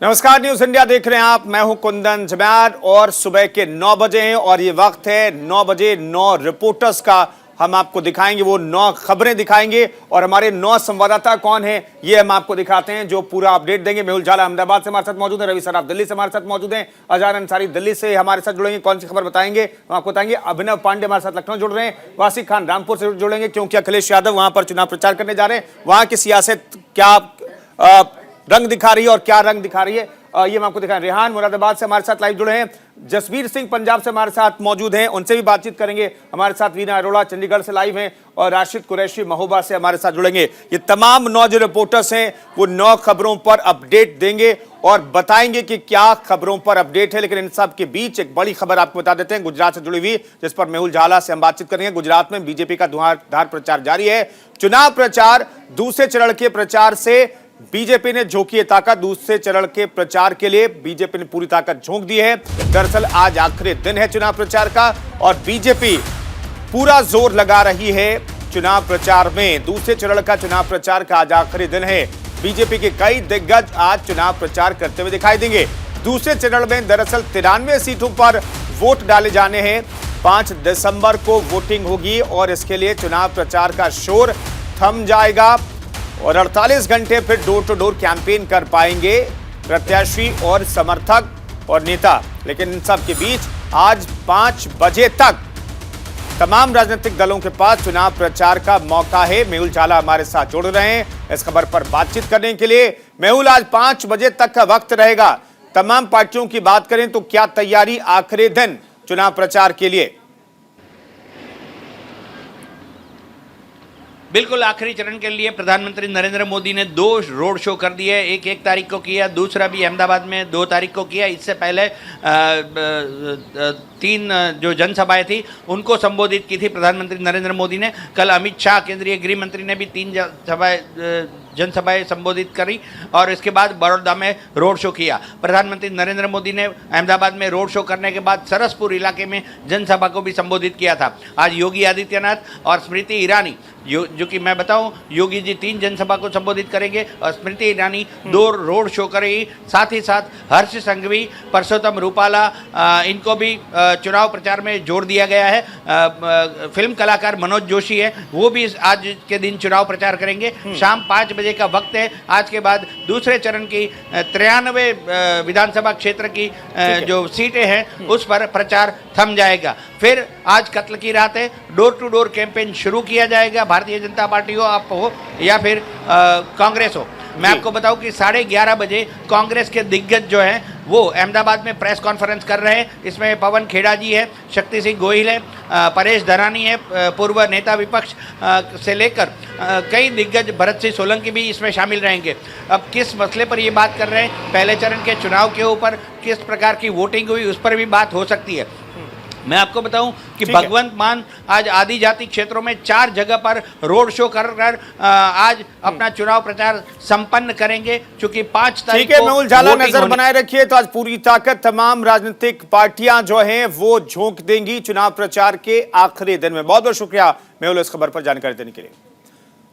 नमस्कार, news India देख रहे हैं आप। मैं हूं कुंदन जमैर और सुबह के 9 बजे हैं और ये वक्त है 9 बजे 9 रिपोर्टर्स का। हम आपको दिखाएंगे वो 9 खबरें दिखाएंगे और हमारे 9 संवाददाता कौन हैं ये हम आपको दिखाते हैं जो पूरा अपडेट देंगे। मेहुल झाला अहमदाबाद से हमारे साथ मौजूद है, रवि सराफ दिल्ली से हमारे साथ मौजूद हैं, अजहर अंसारी दिल्ली से हमारे साथ जुड़ेंगे। कौन सी खबर बताएंगे हम आपको बताएंगे। अभिनव पांडे हमारे साथ लखनऊ जुड़ रहे हैं, वासिक खान रामपुर से जुड़ेंगे क्योंकि अखिलेश यादव वहां पर चुनाव प्रचार करने जा रहे हैं। वहां की सियासत क्या रंग दिखा रही है और क्या रंग दिखा रही है ये हम आपको दिखाएं। रेहान मुरादाबाद से हमारे साथ लाइव जुड़े हैं, जसवीर सिंह पंजाब से हमारे साथ मौजूद हैं, उनसे भी बातचीत करेंगे। हमारे साथ वीना अरोड़ा चंडीगढ़ से लाइव हैं और राशिद कुरैशी महोबा से हमारे साथ जुड़ेंगे। ये तमाम 9 जो रिपोर्टर्स हैं वो 9 खबरों पर अपडेट देंगे और बताएंगे कि क्या खबरों पर अपडेट है। लेकिन इन सब के बीच एक बड़ी खबर आपको बता देते हैं गुजरात से जुड़ी हुई, जिस पर मेहुल झाला से हम बातचीत करेंगे। गुजरात में बीजेपी का धुआंधार प्रचार जारी है। चुनाव प्रचार दूसरे चरण के प्रचार से बीजेपी ने झोंकी है ताकत। दूसरे चरण के प्रचार के लिए बीजेपी ने पूरी ताकत झोंक दी है। दरअसल आज आखिरी दिन है चुनाव प्रचार का और बीजेपी पूरा जोर लगा रही है चुनाव प्रचार में। दूसरे चरण का चुनाव प्रचार का आज आखिरी दिन है। बीजेपी के कई दिग्गज आज चुनाव प्रचार करते हुए दिखाई देंगे। दूसरे चरण में दरअसल 93 सीटों पर वोट डाले जाने हैं। 5 दिसंबर को वोटिंग होगी और इसके लिए चुनाव प्रचार का शोर थम जाएगा और 48 घंटे फिर डोर टू डोर कैंपेन कर पाएंगे प्रत्याशी और समर्थक और नेता। लेकिन इन सब के बीच आज 5 बजे तक तमाम राजनीतिक दलों के पास चुनाव प्रचार का मौका है। मेहुल झाला हमारे साथ जुड़ रहे हैं इस खबर पर बातचीत करने के लिए। मेहुल, आज 5 बजे तक का वक्त रहेगा। तमाम पार्टियों की बात करें तो क्या तैयारी आखिरी दिन चुनाव प्रचार के लिए? बिल्कुल आखिरी चरण के लिए प्रधानमंत्री नरेंद्र मोदी ने 2 रोड शो कर दिए। एक तारीख को किया, दूसरा भी अहमदाबाद में 2 तारीख को किया। इससे पहले 3 जो जनसभाएं थी उनको संबोधित की थी प्रधानमंत्री नरेंद्र मोदी ने। कल अमित शाह केंद्रीय गृह मंत्री ने भी 3 जनसभाएं संबोधित करी और इसके बाद बड़ौदा में रोड शो किया। प्रधानमंत्री नरेंद्र मोदी ने अहमदाबाद में रोड शो करने के बाद सरसपुर इलाके में जनसभा को भी संबोधित किया था। आज योगी आदित्यनाथ और स्मृति ईरानी, जो कि मैं बताऊं, योगी जी 3 जनसभा को संबोधित करेंगे और स्मृति ईरानी 2 रोड शो करेगी। साथ ही साथ हर्ष संघवी, परसोत्तम रूपाला, इनको भी चुनाव प्रचार में जोड़ दिया गया है। फिल्म कलाकार मनोज जोशी है, वो भी आज के दिन चुनाव प्रचार करेंगे। शाम 5 बजे का वक्त है। आज के बाद दूसरे चरण की 93 विधानसभा क्षेत्र की जो सीटें हैं उस पर प्रचार थम जाएगा। फिर आज कत्ल की रात है, डोर टू डोर कैंपेन शुरू किया जाएगा। भारतीय जनता पार्टी हो, आप हो या फिर कांग्रेस हो। मैं आपको बताऊं कि 11:30 बजे कांग्रेस के दिग्गज जो हैं वो अहमदाबाद में प्रेस कॉन्फ्रेंस कर रहे हैं। इसमें पवन खेड़ा जी है, शक्ति सिंह गोहिल है, परेश धरानी है, पूर्व नेता विपक्ष से लेकर कई दिग्गज, भरत सिंह सोलंकी भी इसमें शामिल रहेंगे। अब किस मसले पर ये बात कर रहे हैं, पहले चरण के चुनाव के ऊपर किस प्रकार की वोटिंग हुई उस पर भी बात हो सकती है। मैं आपको बताऊं कि भगवंत मान आज आदि जाति क्षेत्रों में 4 जगह पर रोड शो कर आज अपना चुनाव प्रचार संपन्न करेंगे। चूंकि 5 तारीख को मेहुल झाला नजर बनाए रखिए। तो आज पूरी ताकत तमाम राजनीतिक पार्टियां जो हैं वो झोंक देंगी चुनाव प्रचार के आखिरी दिन में। बहुत बहुत शुक्रिया मेहुल इस खबर पर जानकारी देने के लिए।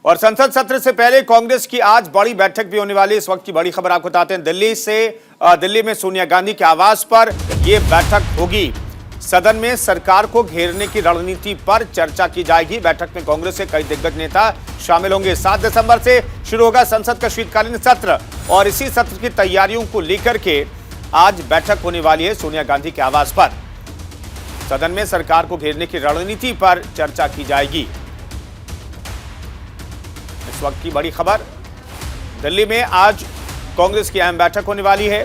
और संसद सत्र से पहले कांग्रेस की आज बड़ी बैठक भी होने वाली है। इस वक्त की बड़ी खबर आपको बताते हैं, दिल्ली में सोनिया गांधी के आवास पर यह बैठक होगी। सदन में सरकार को घेरने की रणनीति पर चर्चा की जाएगी। बैठक में कांग्रेस के कई दिग्गज नेता शामिल होंगे। 7 दिसंबर से शुरू होगा संसद का शीतकालीन सत्र और इसी सत्र की तैयारियों को लेकर के आज बैठक होने वाली है सोनिया गांधी के आवास पर। सदन में सरकार को घेरने की रणनीति पर चर्चा की जाएगी। इस वक्त की बड़ी खबर, दिल्ली में आज कांग्रेस की अहम बैठक होने वाली है।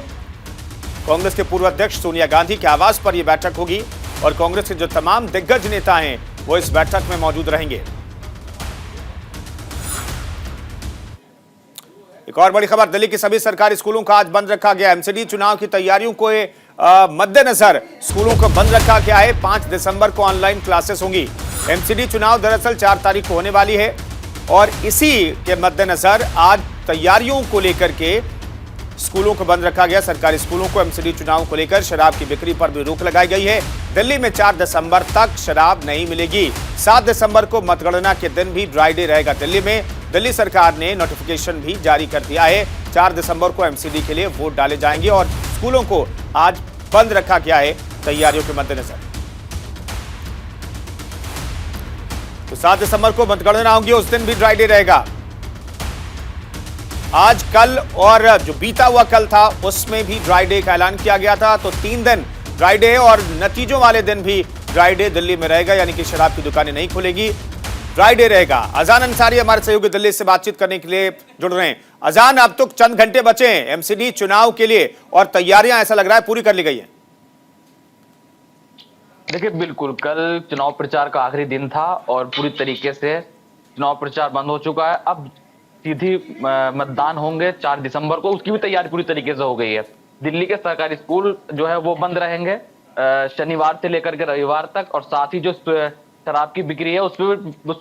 कांग्रेस के पूर्व अध्यक्ष सोनिया गांधी के आवास पर यह बैठक होगी और कांग्रेस के जो तमाम दिग्गज नेता हैं वो इस बैठक में मौजूद रहेंगे। एक और बड़ी खबर, दिल्ली के सभी सरकारी स्कूलों को आज बंद रखा गया। एमसीडी चुनाव की तैयारियों को मद्देनजर स्कूलों को बंद रखा गया है। 5 दिसंबर को ऑनलाइन क्लासेस होंगी। एमसीडी चुनाव दरअसल 4 तारीख को होने वाली है और इसी के मद्देनजर आज तैयारियों को लेकर के स्कूलों को बंद रखा गया। सरकारी स्कूलों को एमसीडी चुनाव को लेकर शराब की बिक्री पर भी रोक लगाई गई है। दिल्ली में 4 दिसंबर तक शराब नहीं मिलेगी। 7 दिसंबर को मतगणना के दिन भी ड्राई डे रहेगा दिल्ली में। दिल्ली सरकार ने नोटिफिकेशन भी जारी कर दिया है। 4 दिसंबर को एमसीडी के लिए वोट डाले जाएंगे और स्कूलों को आज बंद रखा गया है तैयारियों के मद्देनजर। तो 7 दिसंबर को मतगणना होगी, उस दिन भी ड्राई डे रहेगा। आज, कल और जो बीता हुआ कल था उसमें भी ड्राई डे का ऐलान किया गया था। तो 3 दिन ड्राई डे और नतीजों वाले दिन भी ड्राई डे दिल्ली में रहेगा, यानी कि शराब की दुकानें नहीं खुलेगी, ड्राई डे रहेगा। अजान अंसारी हमारे सहयोगी दिल्ली से बातचीत करने के लिए जुड़ रहे हैं। अजान, अब तो चंद घंटे बचे हैं एमसीडी चुनाव के लिए और तैयारियां ऐसा लग रहा है पूरी कर ली गई है। देखिए, बिल्कुल कल चुनाव प्रचार का आखिरी दिन था और पूरी तरीके से चुनाव प्रचार बंद हो चुका है। अब सीधी मतदान होंगे 4 दिसंबर को, उसकी भी तैयारी पूरी तरीके से हो गई है। दिल्ली के सरकारी स्कूल जो है वो बंद रहेंगे शनिवार से लेकर के रविवार तक, और साथ ही जो शराब की बिक्री है उस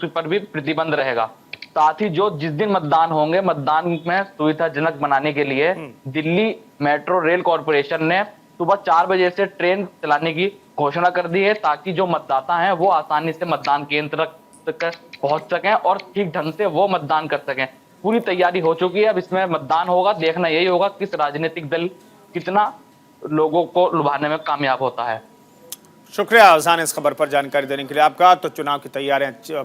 पर भी प्रतिबंध रहेगा। साथ ही जिस दिन मतदान होंगे, मतदान में सुविधाजनक बनाने के लिए दिल्ली मेट्रो रेल कॉरपोरेशन ने सुबह 4 बजे से ट्रेन चलाने की घोषणा कर दी है, ताकि जो मतदाता हैं वो आसानी से मतदान केंद्र तक पहुंच सकें और ठीक ढंग से वो मतदान कर सकें। पूरी तैयारी हो चुकी है। अब इसमें मतदान होगा, देखना यही होगा किस राजनीतिक दल कितना लोगों को लुभाने में कामयाब होता है। शुक्रिया अजान इस खबर पर जानकारी देने के लिए आपका। तो चुनाव की तैयारियां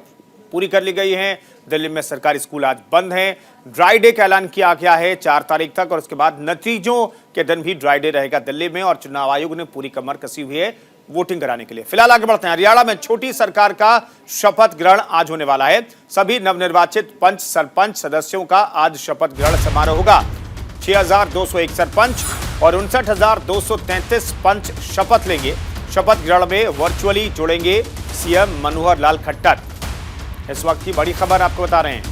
पूरी कर ली गई हैं। दिल्ली में सरकारी स्कूल आज बंद हैं। ड्राई डे का ऐलान किया गया है 4 तारीख तक, और उसके बाद नतीजों के दिन भी ड्राई डे रहेगा दिल्ली में, और चुनाव आयोग ने पूरी कमर कसी हुई है वोटिंग कराने के लिए। फिलहाल आगे बढ़ते हैं। हरियाणा में छोटी सरकार का शपथ ग्रहण आज होने वाला है। सभी नवनिर्वाचित पंच सरपंच सदस्यों का आज शपथ ग्रहण समारोह होगा। 6201 सरपंच और 59,233 पंच शपथ लेंगे। शपथ ग्रहण में वर्चुअली जुड़ेंगे सीएम मनोहर लाल खट्टर। इस वक्त की बड़ी खबर आपको बता रहे हैं।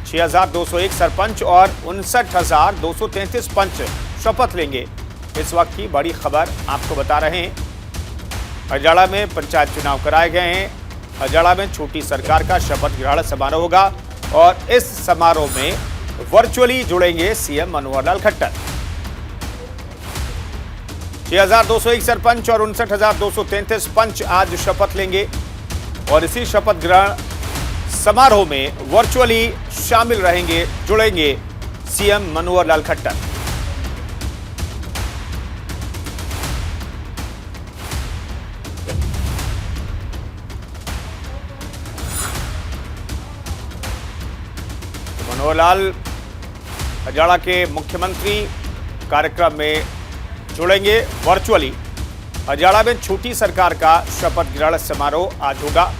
6201 सरपंच और 59,233 पंच शपथ लेंगे। इस वक्त की बड़ी खबर आपको बता रहे हैं। हरियाणा में पंचायत चुनाव कराए गए हैं। हरियाणा में छोटी सरकार का शपथ ग्रहण समारोह होगा और इस समारोह में वर्चुअली जुड़ेंगे सीएम मनोहर लाल खट्टर। 6201 सरपंच और 59,233 पंच आज शपथ लेंगे और इसी शपथ ग्रहण समारोह में वर्चुअली शामिल रहेंगे, जुड़ेंगे सीएम मनोहर लाल खट्टर। मनोहर लाल हरियाणा के मुख्यमंत्री कार्यक्रम में जुड़ेंगे वर्चुअली। हरियाणा में छोटी सरकार का शपथ ग्रहण समारोह आज होगा।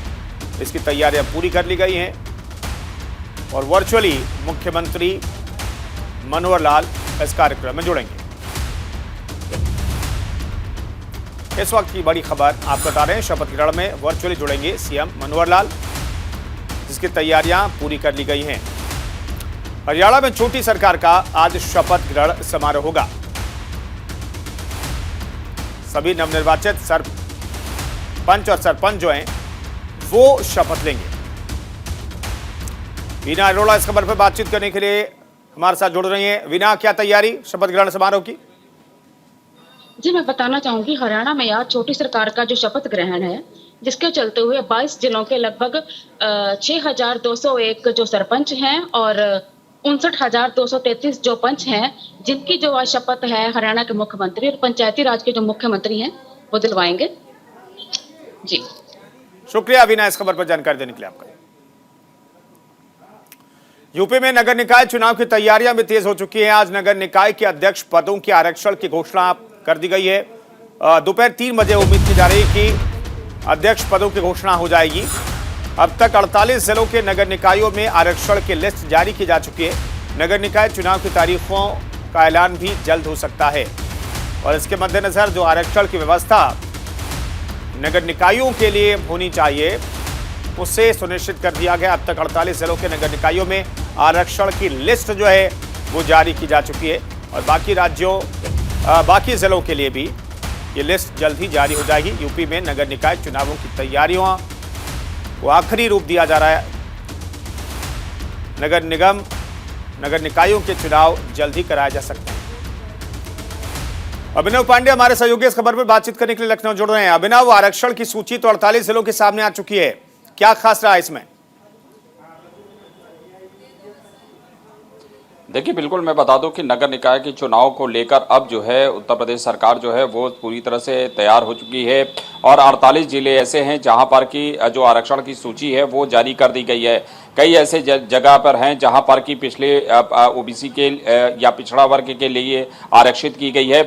इसकी तैयारियां पूरी कर ली गई हैं और वर्चुअली मुख्यमंत्री मनोहर लाल इस कार्यक्रम में जुड़ेंगे। इस वक्त की बड़ी खबर आप बता रहे हैं। शपथ ग्रहण में वर्चुअली जुड़ेंगे सीएम मनोहर लाल, जिसकी तैयारियां पूरी कर ली गई हैं। हरियाणा में छोटी सरकार का आज शपथ ग्रहण समारोह होगा। सभी नवनिर्वाचित सरपंच और सरपंच जो हैं वो शपथ लेंगे। वीना अरोड़ा इस खबर पर बातचीत करने के लिए हमारे साथ जुड़ रही हैं। वीना, क्या तैयारी शपथ ग्रहण समारोह की? जी, मैं बताना चाहूंगी, हरियाणा में आज छोटी सरकार का जो शपथ ग्रहण है, जिसके चलते हुए 22 जिलों के लगभग 6201 जो सरपंच हैं और 59,233 जो पंच हैं, जिनकी जो आज शपथ है हरियाणा के मुख्यमंत्री और पंचायती राज के जो मुख्यमंत्री हैं वो दिलवाएंगे। जी शुक्रिया वीना इस खबर पर जानकारी देने के लिए आपका। यूपी में नगर निकाय चुनाव की तैयारियां भी तेज हो चुकी हैं। आज नगर निकाय के अध्यक्ष पदों के आरक्षण की घोषणा कर दी गई है। दोपहर 3 बजे उम्मीद की जा रही है कि अध्यक्ष पदों की घोषणा हो जाएगी। अब तक 48 जिलों के नगर निकायों में आरक्षण की लिस्ट जारी की जा चुकी है। नगर निकाय चुनाव की तारीखों का ऐलान भी जल्द हो सकता है और इसके मद्देनजर जो आरक्षण की व्यवस्था नगर निकायों के लिए होनी चाहिए उसे सुनिश्चित कर दिया गया। अब तक 48 जिलों के नगर निकायों में आरक्षण की लिस्ट जो है वो जारी की जा चुकी है और बाकी जिलों के लिए भी ये लिस्ट जल्द ही जारी हो जाएगी। यूपी में नगर निकाय चुनावों की तैयारियों को आखिरी रूप दिया जा रहा है। नगर निकायों के चुनाव जल्द ही कराए जा सकते हैं। अभिनव पांडे हमारे सहयोगी इस खबर पर बातचीत करने के लिए लखनऊ जुड़ रहे हैं। अभिनव, आरक्षण की सूची तो 48 जिलों के सामने आ चुकी है, क्या खास रहा है इसमें? देखिए बिल्कुल मैं बता दूं कि नगर निकाय के चुनाव को लेकर अब जो है उत्तर प्रदेश सरकार जो है वो पूरी तरह से तैयार हो चुकी है और 48 जिले ऐसे हैं जहां पर की जो आरक्षण की सूची है वो जारी कर दी गई है। कई ऐसे जगह पर हैं जहां पर की पिछले ओबीसी के या पिछड़ा वर्ग के लिए आरक्षित की गई है।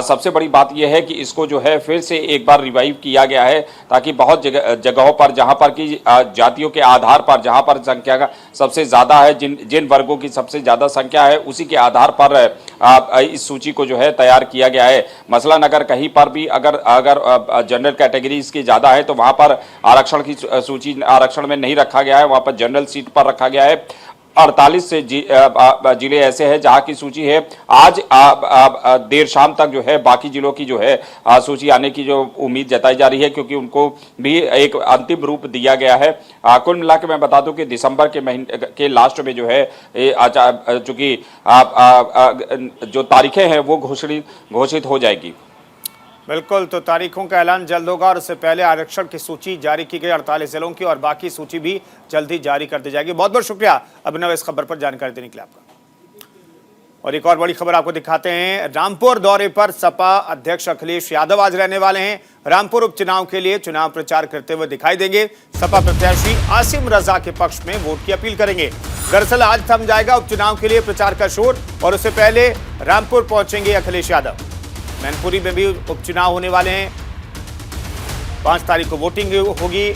सबसे बड़ी बात यह है कि इसको जो है फिर से एक बार रिवाइव किया गया है ताकि बहुत जगहों पर जहां पर की जातियों के आधार पर जहां पर संख्या का सबसे ज्यादा है, जिन वर्गों की सबसे ज्यादा संख्या है उसी के आधार पर इस सूची को जो है तैयार किया गया है। मसलन अगर कहीं पर भी अगर जनरल कैटेगरीज की ज्यादा है तो वहां पर आरक्षण की सूची आरक्षण में नहीं रखा गया है, वहां पर जनरल सीट पर रखा गया है। 48 से जिले ऐसे हैं जहां की सूची है आज देर शाम तक जो है बाकी जिलों की जो है सूची आने की जो उम्मीद जताई जा रही है क्योंकि उनको भी एक अंतिम रूप दिया गया है। कुल मिलाकर मैं बता दूं कि दिसंबर के महीने के लास्ट में जो है चूंकि जो तारीखें हैं वो घोषित हो जाएगी। बिल्कुल, तो तारीखों का ऐलान जल्द होगा और उससे पहले आरक्षण की सूची जारी की गई 48 जिलों की और बाकी सूची भी जल्द ही जारी कर दी जाएगी। बहुत बहुत शुक्रिया अभिनव इस खबर पर जानकारी देने के लिए आपका। और एक और बड़ी खबर आपको दिखाते हैं। रामपुर दौरे पर सपा अध्यक्ष अखिलेश यादव आज रहने वाले हैं। रामपुर उपचुनाव के लिए चुनाव प्रचार करते हुए दिखाई देंगे। सपा प्रत्याशी आसिम रजा के पक्ष में वोट की अपील करेंगे। दरअसल आज थम जाएगा उपचुनाव के लिए प्रचार का शोर और उससे पहले रामपुर पहुंचेंगे अखिलेश यादव। मैनपुरी में भी उपचुनाव होने वाले हैं। 5 तारीख को वोटिंग होगी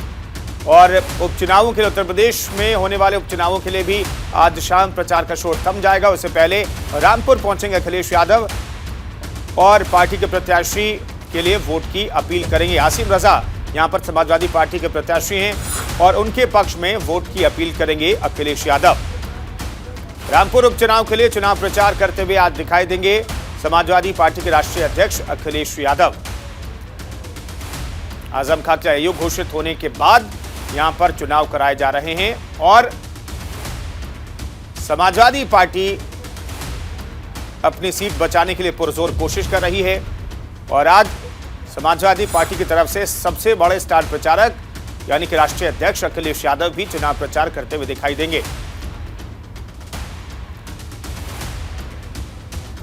और उपचुनावों के लिए उत्तर प्रदेश में होने वाले उपचुनावों के लिए भी आज शाम प्रचार का शोर थम जाएगा। उससे पहले रामपुर पहुंचेंगे अखिलेश यादव और पार्टी के प्रत्याशी के लिए वोट की अपील करेंगे। आसिम रजा यहां पर समाजवादी पार्टी के प्रत्याशी हैं और उनके पक्ष में वोट की अपील करेंगे अखिलेश यादव। रामपुर उपचुनाव के लिए चुनाव प्रचार करते हुए आज दिखाई देंगे समाजवादी पार्टी के राष्ट्रीय अध्यक्ष अखिलेश यादव। आजम खां के आयोग घोषित होने के बाद यहां पर चुनाव कराए जा रहे हैं और समाजवादी पार्टी अपनी सीट बचाने के लिए पुरजोर कोशिश कर रही है और आज समाजवादी पार्टी की तरफ से सबसे बड़े स्टार प्रचारक यानी कि राष्ट्रीय अध्यक्ष अखिलेश यादव भी चुनाव प्रचार करते हुए दिखाई देंगे।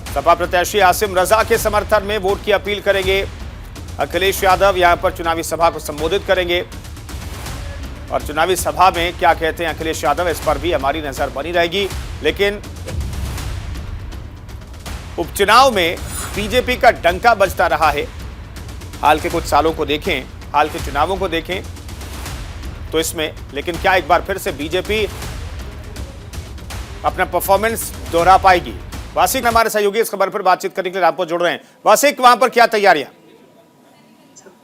सपा प्रत्याशी आसिम रजा के समर्थन में वोट की अपील करेंगे अखिलेश यादव। यहां पर चुनावी सभा को संबोधित करेंगे और चुनावी सभा में क्या कहते हैं अखिलेश यादव इस पर भी हमारी नजर बनी रहेगी। लेकिन उपचुनाव में बीजेपी का डंका बजता रहा है। हाल के कुछ सालों को देखें, हाल के चुनावों को देखें तो इसमें लेकिन क्या एक बार फिर से बीजेपी अपना परफॉर्मेंस दोहरा पाएगी? वासिक हमारे सहयोगी इस खबर पर बातचीत करने के लिए आपको जुड़ रहे हैं। वासिक, वहां पर क्या तैयारियां?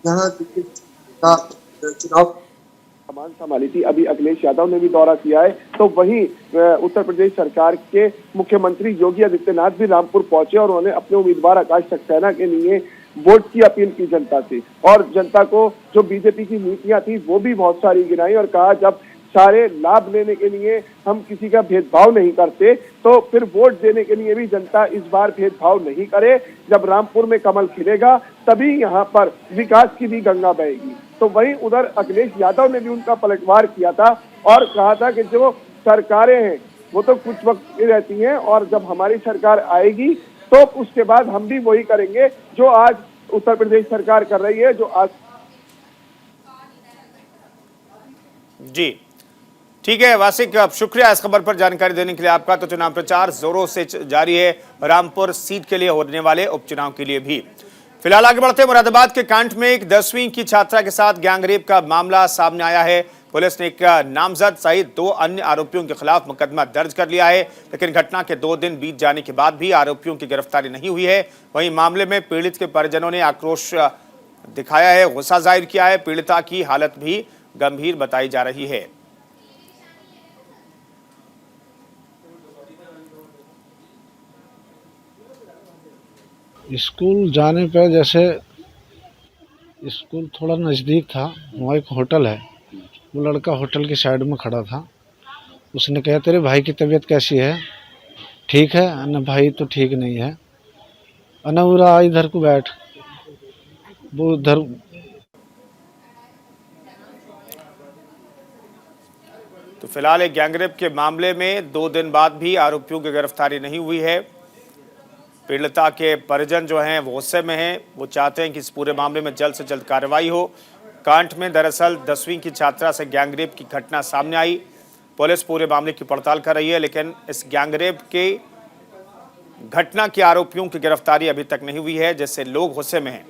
यहाँ चुनाव कमान संभाली थी, अभी अखिलेश यादव ने भी दौरा किया है, तो वहीं उत्तर प्रदेश सरकार के मुख्यमंत्री योगी आदित्यनाथ भी रामपुर पहुंचे और उन्होंने अपने उम्मीदवार आकाश सक्सेना के लिए वोट की अपील की जनता से और जनता को जो बीजेपी की नीतियां थी वो भी बहुत सारी गिनाई और कहा जब सारे लाभ लेने के लिए हम किसी का भेदभाव नहीं करते तो फिर वोट देने के लिए भी जनता इस बार भेदभाव नहीं करे। जब रामपुर में कमल खिलेगा तभी यहाँ पर विकास की भी गंगा बहेगी। तो वहीं उधर अखिलेश यादव ने भी उनका पलटवार किया था और कहा था कि जो सरकारें हैं वो तो कुछ वक्त की रहती हैं और जब हमारी सरकार आएगी तो उसके बाद हम भी वही करेंगे जो आज उत्तर प्रदेश सरकार कर रही है। जो आज जी ठीक है वासिक, अब शुक्रिया इस खबर पर जानकारी देने के लिए आपका। तो चुनाव प्रचार जोरों से जारी है रामपुर सीट के लिए होने वाले उपचुनाव के लिए भी। फिलहाल आगे बढ़ते हैं। मुरादाबाद के कांट में एक 10वीं की छात्रा के साथ गैंगरेप का मामला सामने आया है। पुलिस ने एक नामजद सहित 2 अन्य आरोपियों के खिलाफ मुकदमा दर्ज कर लिया है, लेकिन घटना के 2 दिन बीत जाने के बाद भी आरोपियों की गिरफ्तारी नहीं हुई है। वहीं मामले में पीड़ित के परिजनों ने आक्रोश दिखाया है, गुस्सा जाहिर किया है। पीड़िता की हालत भी गंभीर बताई जा रही है। स्कूल जाने पर जैसे स्कूल थोड़ा नज़दीक था, वहाँ एक होटल है, वो लड़का होटल के साइड में खड़ा था। उसने कहा तेरे भाई की तबीयत कैसी है? ठीक है? अन्ना भाई तो ठीक नहीं है। अन्ना उरा इधर को बैठ, वो उधर तो फिलहाल एक गैंगरेप के मामले में 2 दिन बाद भी आरोपियों की गिरफ्तारी नहीं हुई है। पीड़िता के परिजन जो हैं वो गुस्से में हैं, वो चाहते हैं कि इस पूरे मामले में जल्द से जल्द कार्रवाई हो। कांठ में दरअसल 10वीं की छात्रा से गैंगरेप की घटना सामने आई। पुलिस पूरे मामले की पड़ताल कर रही है, लेकिन इस गैंगरेप के घटना के आरोपियों की गिरफ्तारी अभी तक नहीं हुई है, जिससे लोग गुस्से में हैं।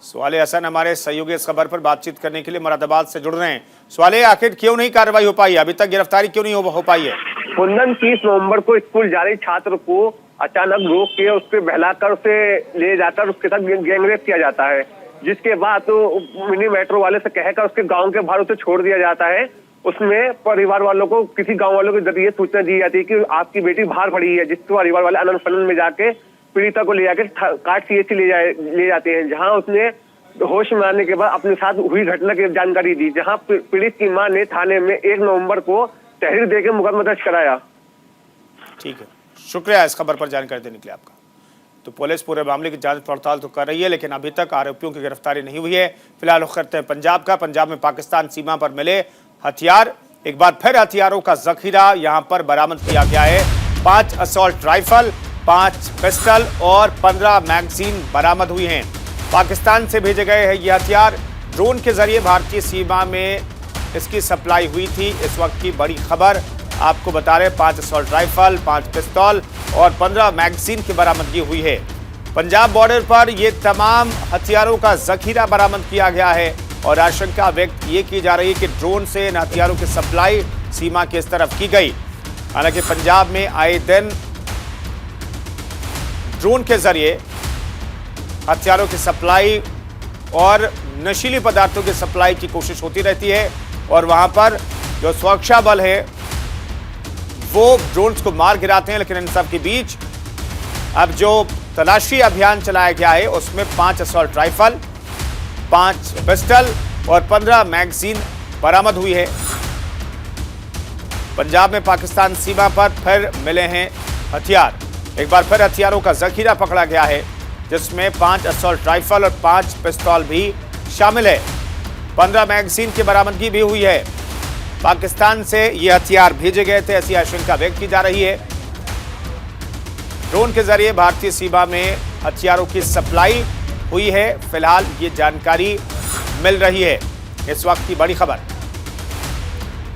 सवाले हसन हमारे सहयोगी इस खबर पर बातचीत करने के लिए मुरादाबाद से जुड़ रहे हैं। सवाले, आखिर क्यों नहीं कार्रवाई हो पाई, अभी तक गिरफ्तारी क्यों नहीं हो पाई है? कुंदन 30 नवंबर को स्कूल जा रही छात्र को अचानक रोक के उसके बहलाकर उसे ले जाकर उसके साथ गैंगरेप किया जाता है, जिसके बाद तो मिनी मेट्रो वाले से कहकर उसके गांव के बाहर उसे छोड़ दिया जाता है। उसमें परिवार वालों को, किसी गांव वालों के जरिए सूचना दी जाती है कि आपकी बेटी बाहर पड़ी है, जिसको परिवार वाले अनंत फनन में जाके पीड़िता को ले जाके काट CHC ले जाते हैं, जहां उसने होश में आने के बाद अपने साथ हुई घटना की जानकारी दी, जहां पीड़ित की मां ने थाने में 1 नवंबर को तहरीर देकर मुकदमा दर्ज कराया। ठीक है, शुक्रिया इस खबर पर जानकारी देने के लिए आपका। तो पुलिस पूरे मामले की जांच पड़ताल तो कर रही है, लेकिन अभी तक आरोपियों की गिरफ्तारी नहीं हुई है। फिलहाल रुख करते हैं पंजाब का। पंजाब में पाकिस्तान सीमा पर मिले हथियार, एक बार फिर हथियारों का जखीरा यहां पर बरामद किया गया है। 5 असॉल्ट राइफल, 5 पिस्टल और 15 मैगजीन बरामद हुई हैं। पाकिस्तान से भेजे गए हैं ये हथियार। ड्रोन के जरिए भारतीय सीमा में इसकी सप्लाई हुई थी। इस वक्त की बड़ी खबर आपको बता रहे, 5 असॉल्ट राइफल, 5 पिस्तौल और 15 मैगजीन की बरामदगी हुई है। पंजाब बॉर्डर पर ये तमाम हथियारों का जखीरा बरामद किया गया है और आशंका व्यक्त ये की जा रही है कि ड्रोन से इन हथियारों की सप्लाई सीमा की इस तरफ की गई। हालांकि पंजाब में आए दिन ड्रोन के जरिए हथियारों की सप्लाई और नशीली पदार्थों की सप्लाई की कोशिश होती रहती है और वहां पर जो सुरक्षा बल है वो ड्रोन्स को मार गिराते हैं। लेकिन इन सब के बीच अब जो तलाशी अभियान चलाया गया है उसमें 5 असॉल्ट राइफल, 5 पिस्टल और 15 मैगजीन बरामद हुई है। पंजाब में पाकिस्तान सीमा पर फिर मिले हैं हथियार। एक बार फिर हथियारों का जखीरा पकड़ा गया है, जिसमें 5 असॉल्ट राइफल और 5 पिस्तौल भी शामिल है। 15 मैगजीन की बरामदगी भी हुई है। पाकिस्तान से ये हथियार भेजे गए थे, ऐसी आशंका व्यक्त की जा रही है। ड्रोन के जरिए भारतीय सीमा में हथियारों की सप्लाई हुई है, फिलहाल ये जानकारी मिल रही है। इस वक्त की बड़ी खबर।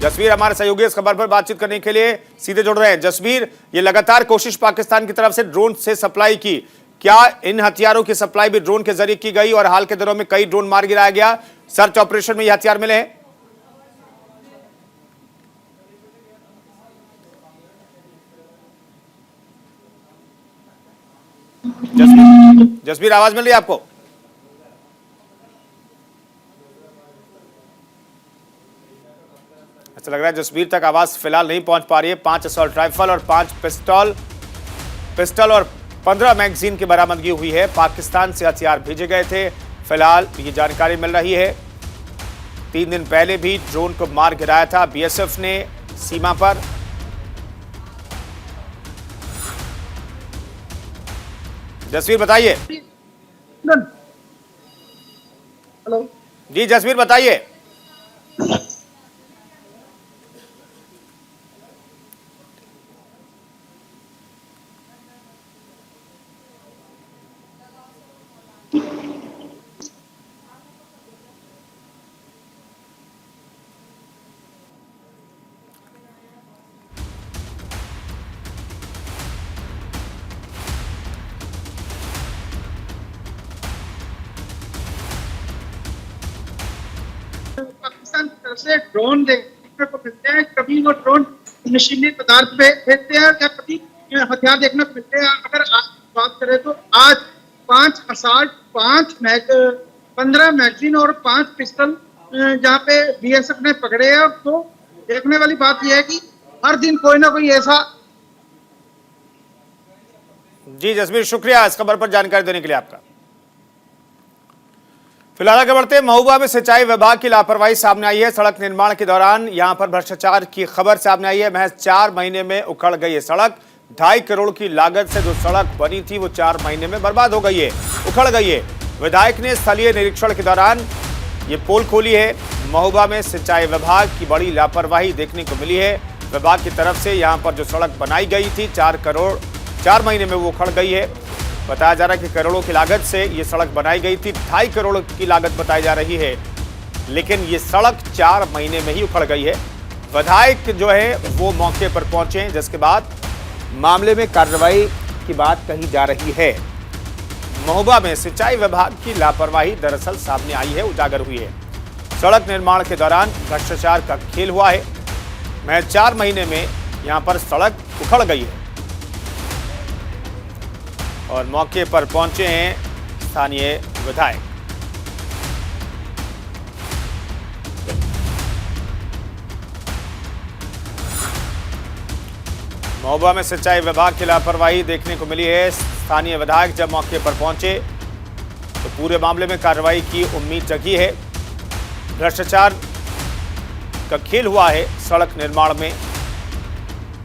जसवीर हमारे सहयोगी इस खबर पर बातचीत करने के लिए सीधे जुड़ रहे हैं। जसवीर, ये लगातार कोशिश पाकिस्तान की तरफ से ड्रोन से सप्लाई की, क्या इन हथियारों की सप्लाई भी ड्रोन के जरिए की गई और हाल के दिनों में कई ड्रोन मार गिराया गया? सर्च ऑपरेशन में ये हथियार मिले हैं? जसवीर, आवाज मिल रही है आपको? ऐसा लग रहा है जसवीर तक आवाज फिलहाल नहीं पहुंच पा रही है। 5 असॉल्ट राइफल और 5 पिस्टल और 15 मैगजीन की बरामदगी हुई है। पाकिस्तान से हथियार भेजे गए थे, फिलहाल ये जानकारी मिल रही है। 3 दिन पहले भी ड्रोन को मार गिराया था BSF ने सीमा पर। जसवीर बताइए। हेलो जी जसवीर बताइए। पाकिस्तान की तरफ से ड्रोन देखने को मिलते हैं, कभी वो ड्रोन नशीली पदार्थ पे भेजते हैं या कभी हथियार देखने को मिलते हैं। अगर बात करें तो आज 5 असॉल्ट, 15 मैगजीन और 5 पिस्टल जहाँ पे BSF ने पकड़े हैं। तो देखने वाली बात यह है कि हर दिन कोई ना कोई ऐसा। जी जसवीर, शुक्रिया इस खबर पर जानकारी देने के लिए आपका। फिलहाल आगे बढ़ते हैं। महोबा में सिंचाई विभाग की लापरवाही सामने आई है। सड़क निर्माण के दौरान यहां पर भ्रष्टाचार की खबर सामने आई है। महज 4 महीने में उखड़ गई है सड़क। 2.5 करोड़ की लागत से जो सड़क बनी थी वो 4 महीने में बर्बाद हो गई है, उखड़ गई है। विधायक ने स्थलीय निरीक्षण के दौरान ये पोल खोली है। महोबा में सिंचाई विभाग की बड़ी लापरवाही देखने को मिली है। विभाग की तरफ से यहां पर जो सड़क बनाई गई थी 4 महीने में वो उखड़ गई है। बताया जा रहा है कि करोड़ों की लागत से ये सड़क बनाई गई थी। 2.5 करोड़ की लागत बताई जा रही है, लेकिन ये सड़क 4 महीने में ही उखड़ गई है। विधायक जो है वो मौके पर पहुंचे, जिसके बाद मामले में कार्रवाई की बात कही जा रही है। महोबा में सिंचाई विभाग की लापरवाही दरअसल सामने आई है, उजागर हुई है। सड़क निर्माण के दौरान भ्रष्टाचार का खेल हुआ है। महज 4 महीने में यहां पर सड़क उखड़ गई है और मौके पर पहुंचे हैं स्थानीय विधायक। महोबा में सिंचाई विभाग की लापरवाही देखने को मिली है। स्थानीय विधायक जब मौके पर पहुंचे तो पूरे मामले में कार्रवाई की उम्मीद जगी है। भ्रष्टाचार का खेल हुआ है सड़क निर्माण में,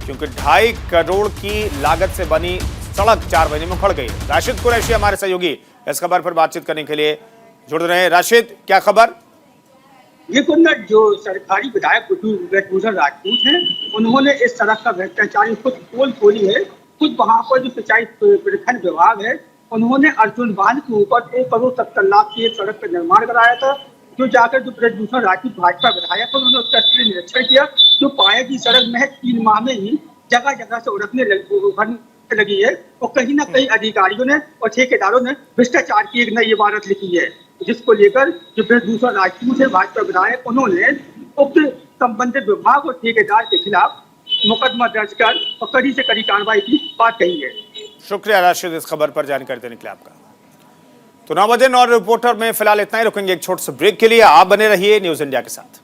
क्योंकि 2.5 करोड़ की लागत से बनी सड़क 4 महीने में उखड़ गई। राशिद कुरैशी हमारे सहयोगी इस खबर पर बातचीत करने के लिए जुड़ रहे हैं। राशिद, क्या खबर? ये कुंदन जो सरकारी विधायक ब्रजभूषण राजपूत हैं, उन्होंने इस सड़क का भ्रष्टाचार खुद पोल खोली है। खुद वहां पर जो सिंचाई प्रखंड विभाग है, उन्होंने अर्जुन बांध के ऊपर 2 करोड़ 70 लाख की एक सड़क का निर्माण कराया था। जो जाकर जो ब्रजभूषण राजपूत भाजपा विधायक है, उन्होंने उसका स्थलीय निरीक्षण किया। जो पाया कि सड़क महज 3 माह में ही जगह जगह से उड़कने लगी है और कहीं ना कहीं अधिकारियों ने और ठेकेदारों ने भ्रष्टाचार की एक नई इबारत लिखी है, जिसको लेकर जो ब्रजभूषण राजपूत है भाजपा विधायक, उन्होंने उक्त संबंधित विभाग और ठेकेदार के खिलाफ मुकदमा दर्ज कर और कड़ी से कड़ी कार्रवाई की बात कही है। शुक्रिया राशिद इस खबर पर जानकारी देने के लिए आपका। तो 9 बजे 9 रिपोर्टर में फिलहाल इतना ही। रुकेंगे एक छोटे से ब्रेक के लिए। आप बने रहिए न्यूज इंडिया के साथ।